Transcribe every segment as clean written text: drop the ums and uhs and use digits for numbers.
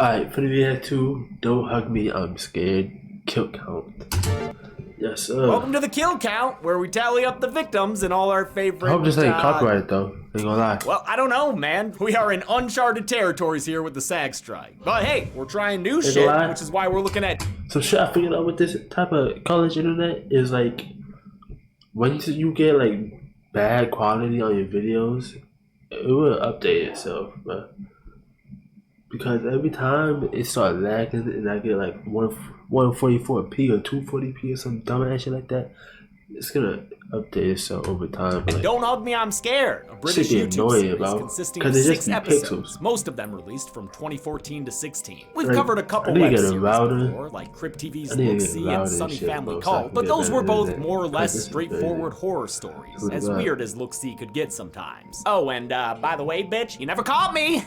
Alright, for the video 2, Don't Hug Me, I'm Scared, kill count. Yes, sir. Welcome to the kill count, where we tally up the victims and all our favorite. I hope this ain't copyrighted though. Ain't gonna lie. Well, I don't know, man. We are in uncharted territories here with the SAG strike. But hey, we're trying new shit, which is why we're looking at. So shit I figured out with this type of college internet is like, when you get like bad quality on your videos, it will update itself, bro. Because every time it starts lagging and I get like 144p or 240p or some dumb ass shit like that, it's gonna update itself over time. And Don't Hug Me, I'm Scared, a British YouTube series consisting of 6 episodes, most of them released from 2014 to 16. We've covered a couple web series before, like Crypt TV's Look See and Sunny Family Cult, but those were both more or less straightforward horror stories, as weird as Look See could get sometimes. Oh, and by the way, bitch, you never caught me!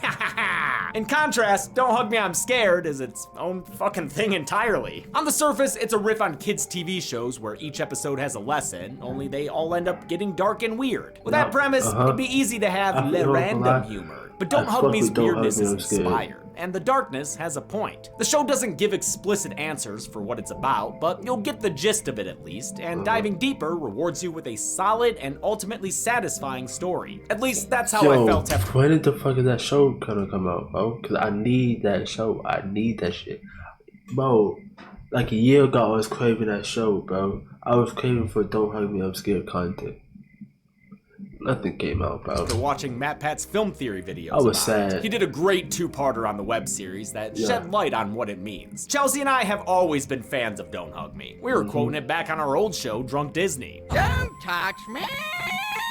In contrast, Don't Hug Me, I'm Scared is its own fucking thing entirely. On the surface, it's a riff on kids' TV shows where each episode has a lesson, only they all end up getting dark and weird. With that premise, it'd be easy to have random humor. But Don't Hug Me's weirdness is inspired, and the darkness has a point. The show doesn't give explicit answers for what it's about, but you'll get the gist of it at least, and diving deeper rewards you with a solid and ultimately satisfying story. At least that's how I felt after. When the fuck is that show gonna come out, bro? Cause I need that show. I need that shit. Bro, like a year ago I was craving that show, bro. I was craving for Don't Hug Me, I'm Scared content. Nothing came out, bro. After watching Matt Pat's film theory videos, I was sad. He did a great 2-parter on the web series that shed light on what it means. Chelsea and I have always been fans of Don't Hug Me. We were quoting it back on our old show, Drunk Disney. Don't touch me!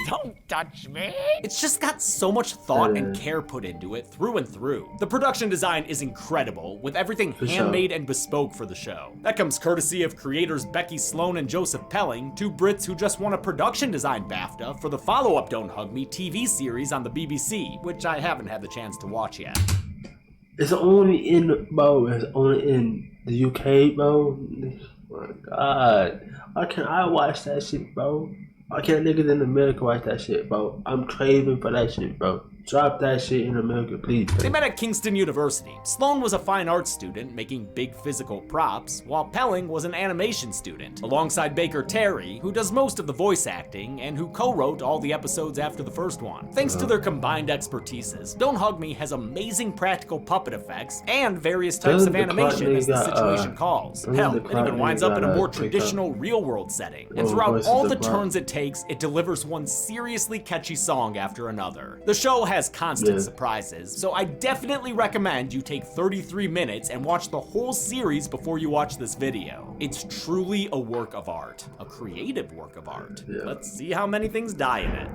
Don't touch me! It's just got so much thought and care put into it through and through. The production design is incredible, with everything handmade and bespoke for the show. That comes courtesy of creators Becky Sloan and Joseph Pelling, 2 Brits who just won a production design BAFTA for the follow-up Don't Hug Me TV series on the BBC, which I haven't had the chance to watch yet. It's only in, bro, it's only in the UK, bro. Oh my god. Why can't I watch that shit, bro? Why can't niggas in America watch that shit, bro? I'm craving for that shit, bro. Drop that shit in America, please. They met at Kingston University. Sloan was a fine arts student making big physical props, while Pelling was an animation student, alongside Baker Terry, who does most of the voice acting and who co-wrote all the episodes after the first one. Thanks to their combined expertises, Don't Hug Me has amazing practical puppet effects and various types of animation as the situation calls. Hell, it even winds up in a more traditional real-world setting. And throughout all the turns it takes, it delivers one seriously catchy song after another. The show has constant surprises, so I definitely recommend you take 33 minutes and watch the whole series before you watch this video. It's truly a work of art, a creative work of art. Let's see how many things die in it.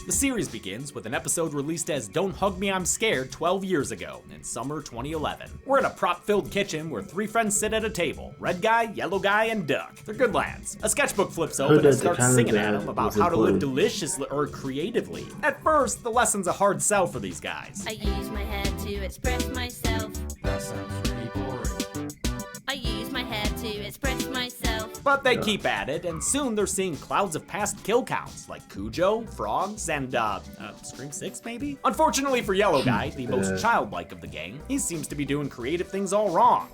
The series begins with an episode released as Don't Hug Me, I'm Scared 12 years ago, in summer 2011. We're in a prop-filled kitchen where 3 friends sit at a table. Red guy, yellow guy, and Duck. They're good lads. A sketchbook flips open and starts singing at them about how to live deliciously or creatively. At first, the lesson's a hard sell for these guys. I use my head to express myself. That sounds pretty boring. I use my head to express myself. But they keep at it, and soon they're seeing clouds of past kill counts, like Cujo, frogs, and, Scream 6, maybe? Unfortunately for Yellow Guy, the most childlike of the gang, he seems to be doing creative things all wrong.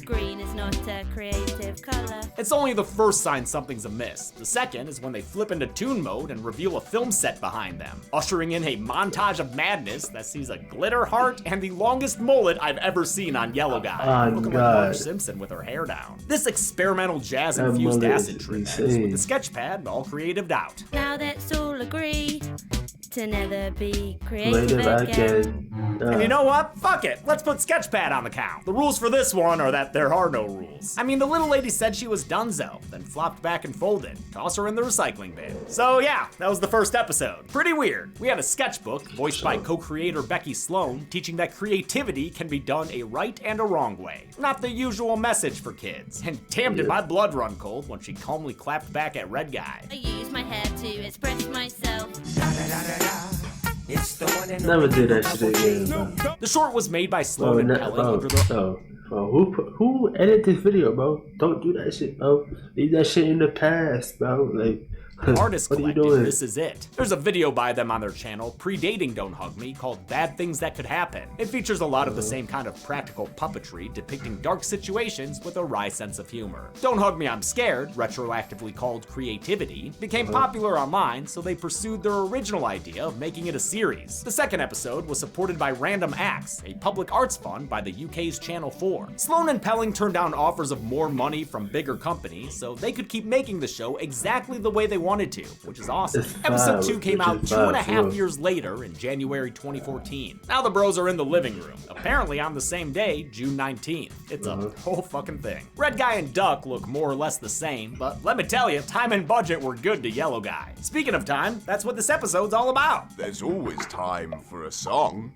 Green is not a creative color. It's only the first sign something's amiss. The second is when they flip into toon mode and reveal a film set behind them, ushering in a montage of madness that sees a glitter heart and the longest mullet I've ever seen on Yellow Guy, looking like Marge Simpson with her hair down. This experimental jazz-infused acid trip ends with the sketch pad all creatived out. Now let's all agree to never be creative again. And you know what? Fuck it. Let's put Sketchpad on the count. The rules for this one are that there are no rules. I mean, the little lady said she was donezo, then flopped back and folded. Toss her in the recycling bin. So yeah, that was the first episode. Pretty weird. We had a sketchbook, voiced by co-creator Becky Sloan, teaching that creativity can be done a right and a wrong way. Not the usual message for kids. And damn did my blood run cold when she calmly clapped back at Red Guy. I use my head to express myself. It's the one and never did that shit again, bro. The short was made by Sloan and Pelling under the... Who edited this video, bro? Don't do that shit, bro. Leave that shit in the past, bro. Like, Artist Collective, This Is It. There's a video by them on their channel predating Don't Hug Me called Bad Things That Could Happen. It features a lot of the same kind of practical puppetry depicting dark situations with a wry sense of humor. Don't Hug Me, I'm Scared, retroactively called Creativity, became popular online, so they pursued their original idea of making it a series. The second episode was supported by Random Acts, a public arts fund by the UK's Channel 4. Sloan and Pelling turned down offers of more money from bigger companies so they could keep making the show exactly the way they wanted to, which is awesome. Episode 2 came out 2.5 years later in January 2014. Now the bros are in the living room, apparently on the same day, June 19th. It's a whole fucking thing. Red Guy and Duck look more or less the same, but let me tell you, time and budget were good to Yellow Guy. Speaking of time, that's what this episode's all about. There's always time for a song.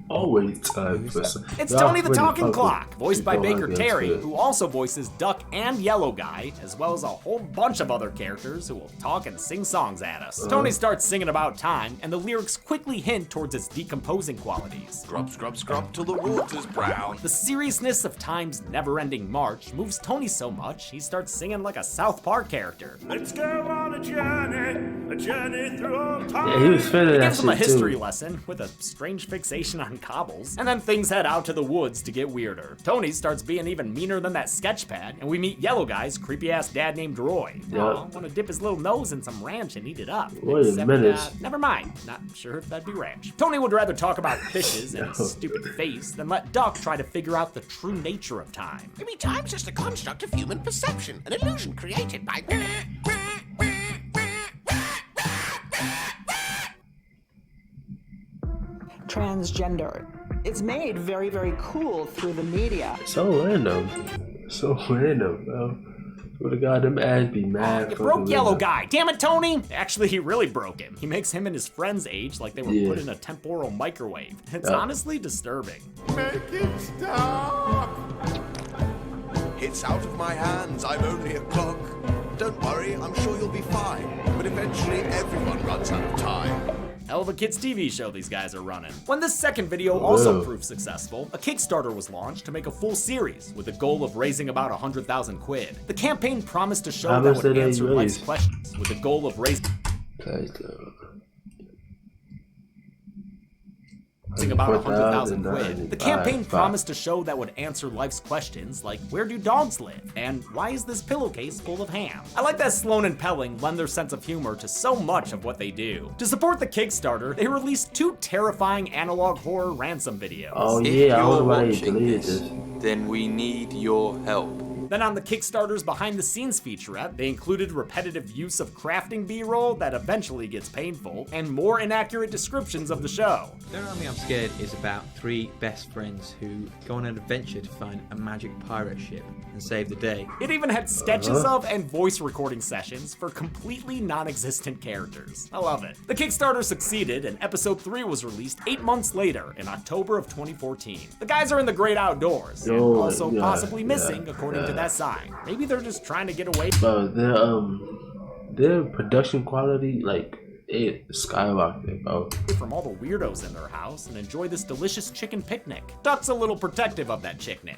Always time for some. It's Tony the Talking Clock, voiced by Baker Terry, who also voices Duck and Yellow Guy, as well as a whole bunch of other characters who will talk and sing songs at us. Tony starts singing about time, and the lyrics quickly hint towards its decomposing qualities. Scrub, scrub, scrub till the water's brown. The seriousness of time's never-ending march moves Tony so much, he starts singing like a South Park character. Let's go on a journey through all time. Yeah, he was feeling He that gives him a shit history too. lesson with a strange fixation on cobbles, and then things head out to the woods to get weirder. Tony starts being even meaner than that sketch pad, and we meet Yellow Guy's creepy-ass dad named Roy. Yeah. Want to dip his little nose in some ranch and eat it up. Wait a minute. Never mind. Not sure if that'd be ranch. Tony would rather talk about fishes and his stupid face than let Duck try to figure out the true nature of time. Maybe time's just a construct of human perception, an illusion created by... Transgender. It's made very, very cool through the media. So random. So random, bro. Swear to God, them ads be mad. You broke Yellow Guy. Damn it, Tony! Actually, he really broke him. He makes him and his friends age like they were put in a temporal microwave. It's honestly disturbing. Make it stop! It's out of my hands, I'm only a clock. Don't worry, I'm sure you'll be fine. But eventually everyone runs out of time. Hell of a kids TV show these guys are running. When this second video also proved successful, a Kickstarter was launched to make a full series with the goal of raising about 100,000 quid. The campaign promised a show that would answer life's questions with the goal of raising about 100,000 quid. The campaign promised a show that would answer life's questions like, where do dogs live? And why is this pillowcase full of ham? I like that Sloan and Pelling lend their sense of humor to so much of what they do. To support the Kickstarter, they released 2 terrifying analog horror ransom videos. Oh If yeah, I you're was about to watching delete this, this. then we need your help. Then on the Kickstarter's behind the scenes featurette, they included repetitive use of crafting B-roll that eventually gets painful, and more inaccurate descriptions of the show. Don't Hug Me, I'm Scared is about 3 best friends who go on an adventure to find a magic pirate ship and save the day. It even had sketches of and voice recording sessions for completely non-existent characters. I love it. The Kickstarter succeeded, and episode 3 was released 8 months later in October of 2014. The guys are in the great outdoors, and also possibly missing according to that sign. Maybe they're just trying to get away. Bro, their production quality, like, it skyrocketed, bro. From all the weirdos in their house and enjoy this delicious chicken picnic. Duck's a little protective of that chicknick.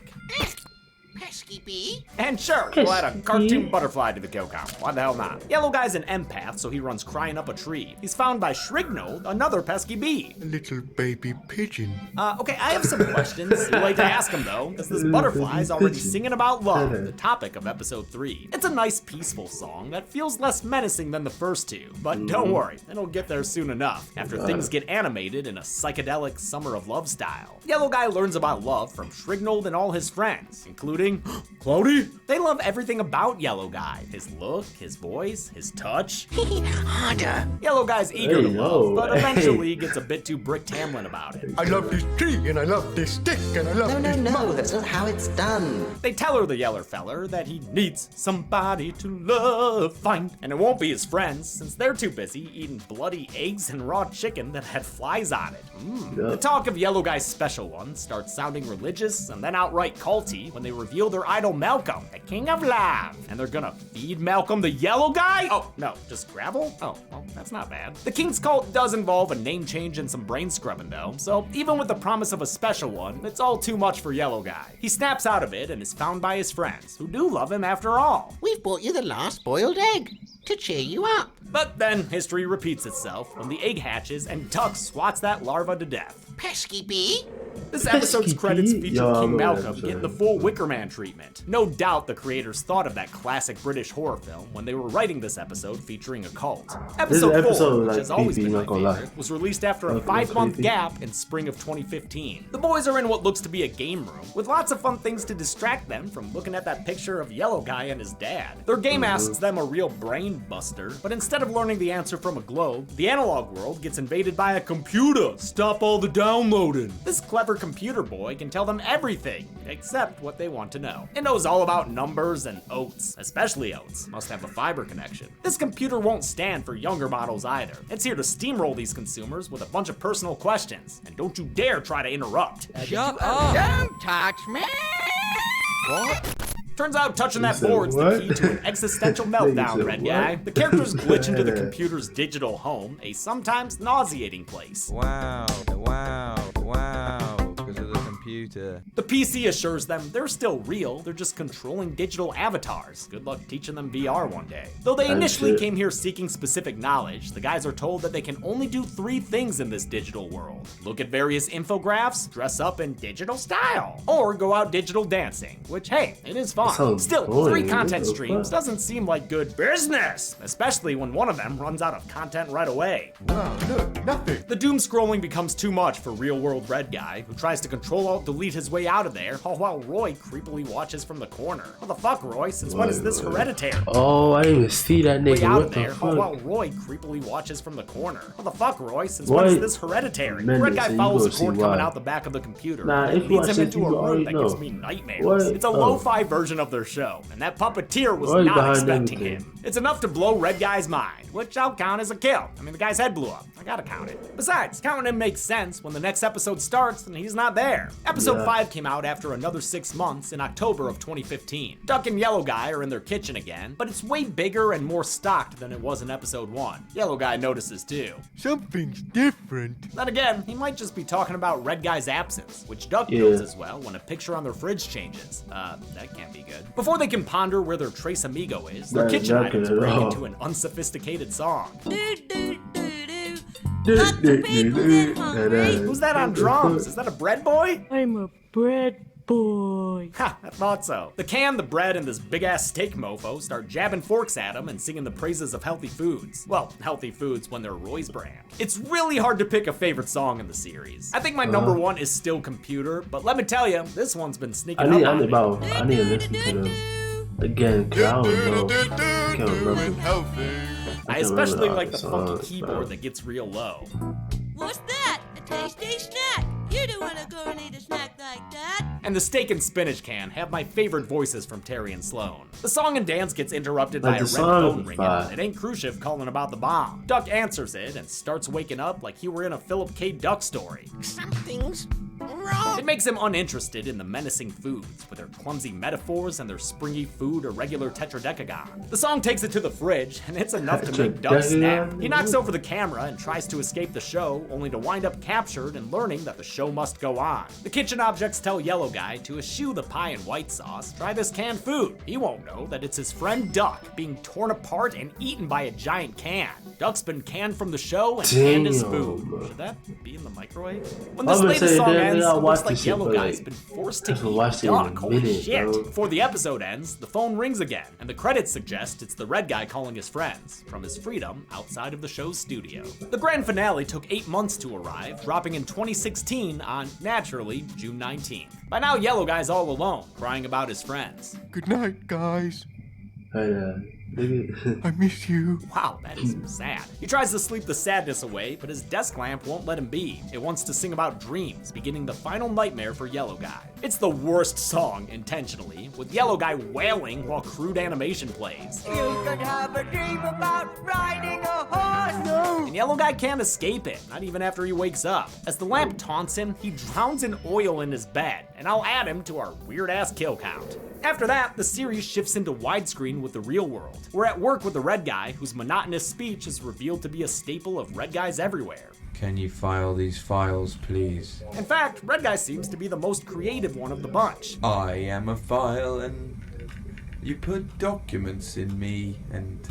Pesky bee? And sure, we'll add a cartoon butterfly to the kill count. Why the hell not? Yellow Guy's an empath, so he runs crying up a tree. He's found by Shrignold, another pesky bee. A little baby pigeon. Okay, I have some questions. You'd like to ask him though, because this butterfly's already singing about love, the topic of episode 3. It's a nice, peaceful song that feels less menacing than the first 2, but don't worry, it'll get there soon enough, after things get animated in a psychedelic summer of love style. Yellow Guy learns about love from Shrignold and all his friends, including Cloudy. They love everything about Yellow Guy. His look, his voice, his touch. Harder. Yellow Guy's eager to love, but eventually he gets a bit too Brick Tamlin about it. I love this tree, and I love this stick, and I love this No, that's not how it's done. They tell her, the Yeller feller, that he needs somebody to love, find, and it won't be his friends, since they're too busy eating bloody eggs and raw chicken that had flies on it. The talk of Yellow Guy's special one starts sounding religious and then outright culty when they review reveal their idol Malcolm, the king of love. And they're gonna feed Malcolm the yellow guy? Oh, no, just gravel? Oh, well, that's not bad. The king's cult does involve a name change and some brain scrubbing though, so even with the promise of a special one, it's all too much for yellow guy. He snaps out of it and is found by his friends, who do love him after all. We've brought you the last boiled egg to cheer you up. But then history repeats itself when the egg hatches and Duck swats that larva to death. Pesky bee. This episode's credits feature King Malcolm getting the full Wicker Man treatment. No doubt the creators thought of that classic British horror film when they were writing this episode featuring a cult. Episode 4, which has always been my favorite, was released after a 5-month gap in spring of 2015. The boys are in what looks to be a game room, with lots of fun things to distract them from looking at that picture of Yellow Guy and his dad. Their game asks them a real brain buster, but instead of learning the answer from a globe, the analog world gets invaded by a computer. Stop all the downloading. This clever computer boy can tell them everything, except what they want to know. It knows all about numbers and oats, especially oats. Must have a fiber connection. This computer won't stand for younger models either. It's here to steamroll these consumers with a bunch of personal questions, and don't you dare try to interrupt. Shut up! Don't touch me! What? Turns out touching that board's the key to an existential meltdown, Red Guy. The characters glitch into the computer's digital home, a sometimes nauseating place. Wow. Because of the computer. The PC assures them they're still real, they're just controlling digital avatars. Good luck teaching them VR one day. Though they initially came here seeking specific knowledge, the guys are told that they can only do 3 things in this digital world. Look at various infographics, dress up in digital style, or go out digital dancing, which hey, it is fun. Still, 3 content streams doesn't seem like good business, especially when one of them runs out of content right away. Oh, look, nothing. The doom scrolling becomes too much for real-world Red Guy, who tries to Control-Alt-Delete his way out of there, all while Roy creepily watches from the corner. What the fuck, Roy? Since when is this hereditary? Oh, I didn't even see that nigga. Way out what of there, the all fuck? while Roy creepily watches from the corner. What the fuck, Roy? Since when is this hereditary? Red Guy follows a cord coming out the back of the computer. Nah, and if you leads watch him this, into you a room already that know. gives me nightmares. What? It's a lo-fi version of their show, and that puppeteer was Roy's not behind expecting everything. him. It's enough to blow Red Guy's mind, which I'll count as a kill. I mean, the guy's head blew up. I gotta count it. Besides, counting him makes sense when the next episode starts and he's not there. Episode 5 came out after another 6 months in October of 2015. Duck and Yellow Guy are in their kitchen again, but it's way bigger and more stocked than it was in episode 1. Yellow Guy notices too. Something's different. Then again, he might just be talking about Red Guy's absence, which Duck knows as well when a picture on their fridge changes. That can't be good. Before they can ponder where their Trace Amigo is, their kitchen items break into an unsophisticated song. Who's that on drums? Is that a bread boy? I'm a bread boy. Ha, I thought so. The can, the bread, and this big-ass steak mofo start jabbing forks at him and singing the praises of healthy foods. Well, healthy foods when they're Roy's brand. It's really hard to pick a favorite song in the series. I think my number 1 is still Computer, but let me tell you, this one's been sneaking up on me. I need to listen to them again, cause I don't know. I can't remember. I especially like the funky keyboard that gets real low. What's that? A tasty snack? You don't want to go and eat a snack like that. And the steak and spinach can have my favorite voices from Terry and Sloan. The song and dance gets interrupted by a red phone ringing. It ain't Khrushchev calling about the bomb. Duck answers it and starts waking up like he were in a Philip K. Duck story. Something's wrong. It makes him uninterested in the menacing foods with their clumsy metaphors and their springy food or regular tetradecagon. The song takes it to the fridge, and it's enough to make Duck snap. He knocks over the camera and tries to escape the show, only to wind up captured and learning that the show must go on. The kitchen objects tell Yellow Guy to eschew the pie and white sauce, try this canned food. He won't know that it's his friend Duck being torn apart and eaten by a giant can. Duck's been canned from the show and canned his food. Should that be in the microwave? When this latest song ends, it looks like Yellow Guy's been forced to eat Duck. Holy shit. Before the episode ends, the phone rings again, and the credits suggest it's the Red Guy calling his friends from his freedom outside of the show's studio. The grand finale took 8 months to arrive, dropping in 2016 on, naturally, June 19th. By now, Yellow Guy's all alone, crying about his friends. Good night, guys. I miss you. Wow, that is sad. He tries to sleep the sadness away, but his desk lamp won't let him be. It wants to sing about dreams, beginning the final nightmare for Yellow Guy. It's the worst song, intentionally, with Yellow Guy wailing while crude animation plays. You could have a dream about riding a horse. No. And Yellow Guy can't escape it, not even after he wakes up. As the lamp taunts him, he drowns in oil in his bed, and I'll add him to our weird-ass kill count. After that, the series shifts into widescreen with the real world. We're at work with the Red Guy, whose monotonous speech is revealed to be a staple of Red Guys everywhere. Can you file these files, please? In fact, Red Guy seems to be the most creative one of the bunch. I am a file and you put documents in me and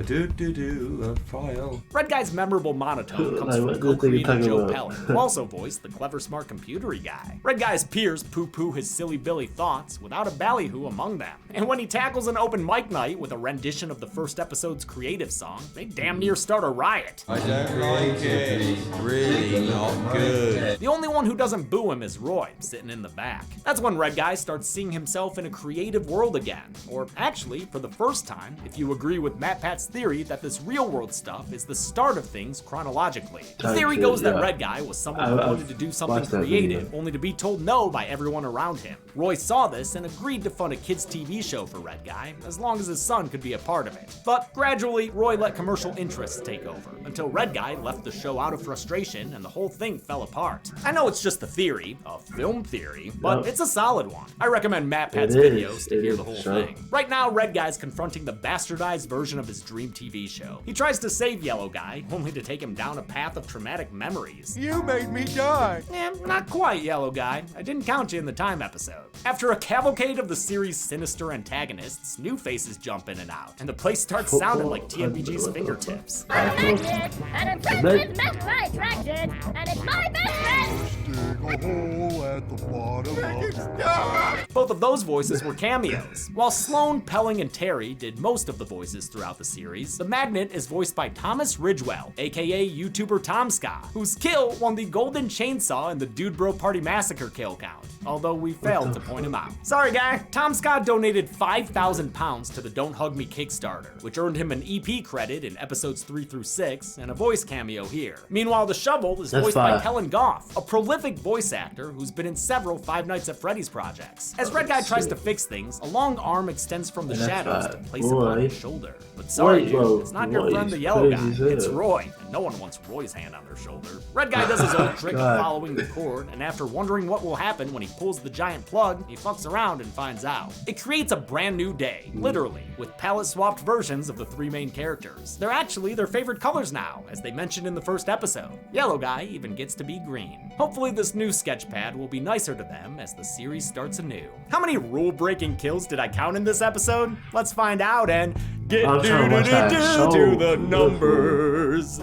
a file. Red Guy's memorable monotone comes from co-creator Joe Pellet, who also voiced the clever, smart, computery guy. Red Guy's peers poo-poo his silly Billy thoughts without a ballyhoo among them. And when he tackles an open mic night with a rendition of the first episode's creative song, they damn near start a riot. I don't like it. It's really not good. The only one who doesn't boo him is Roy, sitting in the back. That's when Red Guy starts seeing himself in a creative world again. Or actually, for the first time, if you agree with MatPat's theory that this real world stuff is the start of things chronologically. The theory goes that Red Guy was someone who wanted to do something creative, only to be told no by everyone around him. Roy saw this and agreed to fund a kids' TV show for Red Guy, as long as his son could be a part of it. But gradually, Roy let commercial interests take over, until Red Guy left the show out of frustration and the whole thing fell apart. I know it's just a theory, a film theory, but it's a solid one. I recommend MatPat's videos to hear the whole thing. Right now, Red Guy's confronting the bastardized version of his dream TV show. He tries to save Yellow Guy, only to take him down a path of traumatic memories. You made me die. Not quite, Yellow Guy. I didn't count you in the time episode. After a cavalcade of the series' sinister antagonists, new faces jump in and out, and the place starts sounding like TMBG's fingertips. I'm a magnet, and I'm friends with Meth by Attraction, and it's my best friend! Dig a hole at the bottom of... Both of those voices were cameos. While Sloan, Pelling, and Terry did most of the voices throughout the series, the Magnet is voiced by Thomas Ridgewell, aka YouTuber Tomska, whose kill won the Golden Chainsaw in the Dude Bro Party Massacre kill count, although we failed to point him out. Sorry guy, Tomska donated 5,000 pounds to the Don't Hug Me Kickstarter, which earned him an EP credit in episodes 3 through 6 and a voice cameo here. Meanwhile, the Shovel is voiced by Helen Goff, a prolific voice actor who's been in several Five Nights at Freddy's projects. As Red Guy tries to fix things, a long arm extends from the shadows to place him on his shoulder. But sorry dude, it's not your friend the Yellow Guy, it's Roy, and no one wants Roy's hand on their shoulder. Red Guy does his old trick of following the cord, and after wondering what will happen when he pulls the giant plug, he fucks around and finds out. It creates a brand new day, literally, with palette-swapped versions of the three main characters. They're actually their favorite colors now, as they mentioned in the first episode. Yellow Guy even gets to be green. Hopefully this new sketchpad will be nicer to them as the series starts anew. How many rule-breaking kills did I count in this episode? Let's find out and get to the numbers.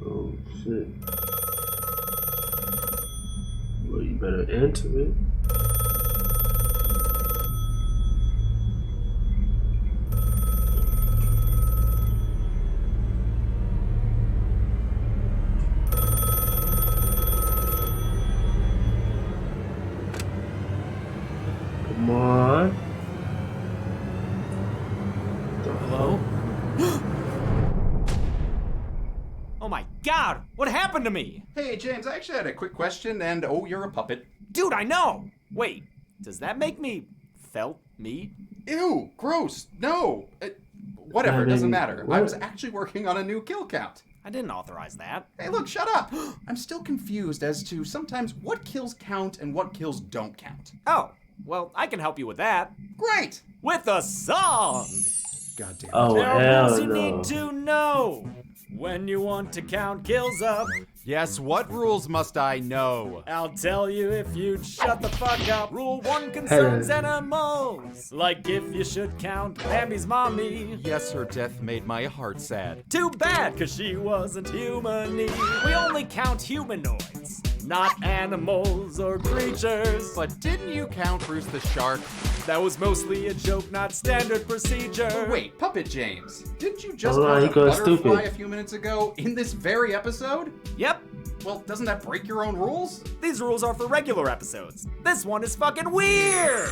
Oh shit. Well, you better enter it. Come on. Hello? Oh my god, what happened to me? Hey James, I actually had a quick question, and oh, you're a puppet. Dude, I know! Wait, does that make me felt meat? Ew, gross, no! Whatever, it doesn't matter. I was actually working on a new kill count. I didn't authorize that. Hey look, shut up! I'm still confused as to sometimes what kills count and what kills don't count. Oh, well, I can help you with that. Great! With a song! God damn it. Oh, there are rules you no. need to know when you want to count kills up. Yes, what rules must I know? I'll tell you if you'd shut the fuck up. Rule 1 concerns animals, like if you should count Bambi's mommy. Yes, her death made my heart sad. Too bad, cause she wasn't human-y. We only count humanoids, not animals or creatures. But didn't you count Bruce the Shark? That was mostly a joke, not standard procedure. Wait, Puppet James, didn't you just Oh, count he a goes butterfly stupid. a few minutes ago in this very episode? Yep. Well, doesn't that break your own rules? These rules are for regular episodes. This one is fucking weird!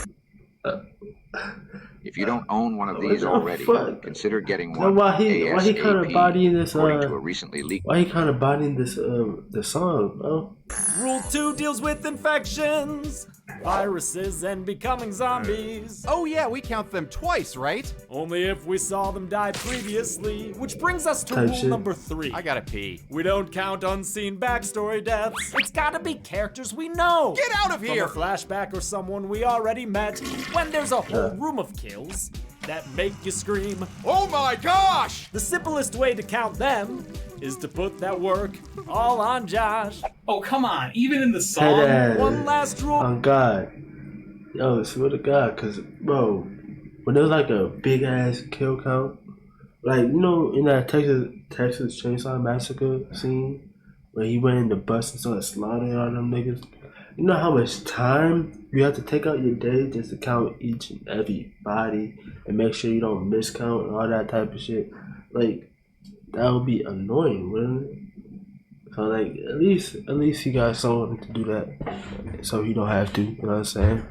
If you don't own one of these already, consider getting one. No, why he kind of bodying this? According to a recently leaked. Why he kind of bodying this? The song, bro. Rule 2 deals with infections, viruses, and becoming zombies. Oh yeah, we count them twice, right? Only if we saw them die previously. Which brings us to rule number 3. I gotta pee. We don't count unseen backstory deaths. It's gotta be characters we know. Get out of here! From a flashback or someone we already met. When there's a whole room of kills that make you scream, oh my gosh! The simplest way to count them is to put that work all on Josh. Oh, come on. Even in the song. One last rule. On God. Yo, swear to God, cause bro, when there's like a big ass kill count, like you know in that Texas Chainsaw Massacre scene where he went in the bus and started slaughtering all them niggas. You know how much time you have to take out your day just to count each and every body and make sure you don't miscount and all that type of shit. Like that would be annoying, wouldn't it? So like at least he got someone to do that, so he don't have to. You know what I'm saying?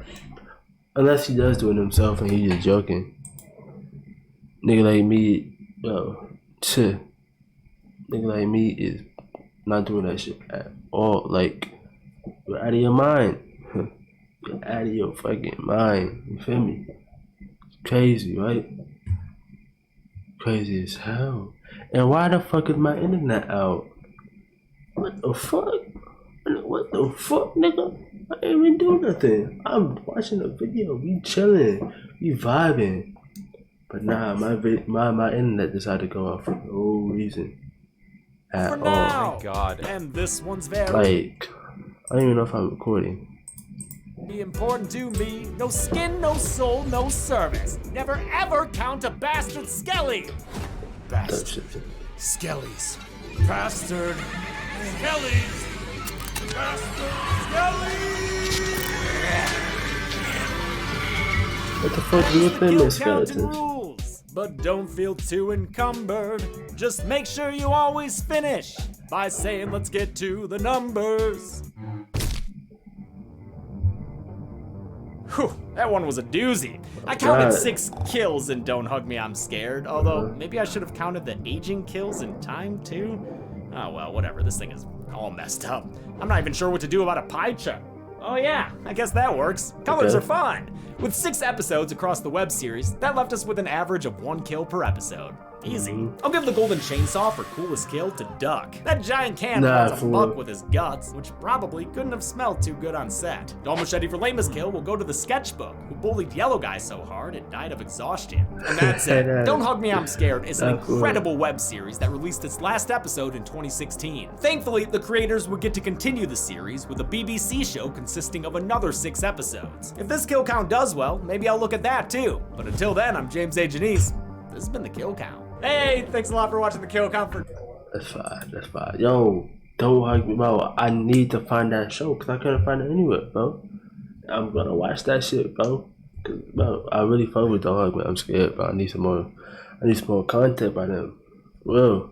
Unless he does do it himself and he's just joking. Nigga like me, nigga like me is not doing that shit at all. Like you're out of your mind. You're out of your fucking mind. You feel me? It's crazy, right? Crazy as hell. And why the fuck is my internet out? What the fuck? What the fuck, nigga? I ain't even do nothing. I'm watching a video. We chilling. We vibing. But nah, my internet decided to go off for no reason at all. Oh my God. And this one's very like I don't even know if I'm recording. Important to me. No skin, no soul, no service. Never ever count a bastard skelly. Bastard. Skellies. Bastard. Skellies. Bastard skellies. What the fuck do you think is skeletons? Rules, but don't feel too encumbered. Just make sure you always finish by saying, let's get to the numbers. Whew, that one was a doozy. I counted 6 kills in Don't Hug Me, I'm Scared. Although, maybe I should have counted the aging kills in time, too. Oh, well, whatever. This thing is all messed up. I'm not even sure what to do about a pie chart. Oh, yeah. I guess that works. Colors are fine. With 6 episodes across the web series, that left us with an average of 1 kill per episode. Easy. I'll give the golden chainsaw for coolest kill to Duck. That giant can was a buck with his guts, which probably couldn't have smelled too good on set. Dull machete for lamest kill will go to the sketchbook, who bullied Yellow Guy so hard it died of exhaustion. And that's it. Don't Hug Me, I'm Scared is an incredible web series that released its last episode in 2016. Thankfully, the creators would get to continue the series with a BBC show consisting of another 6 episodes. If this kill count does well, maybe I'll look at that too. But until then, I'm James A. Janice. This has been the Kill Count. Hey, thanks a lot for watching the Kill Count. That's fine. Yo, Don't Hug Me, bro. I need to find that show because I couldn't find it anywhere, bro. I'm gonna watch that shit, bro. Cause, bro, I really fuck with Don't Hug Me, I'm Scared, bro. I need some more content by them. Well.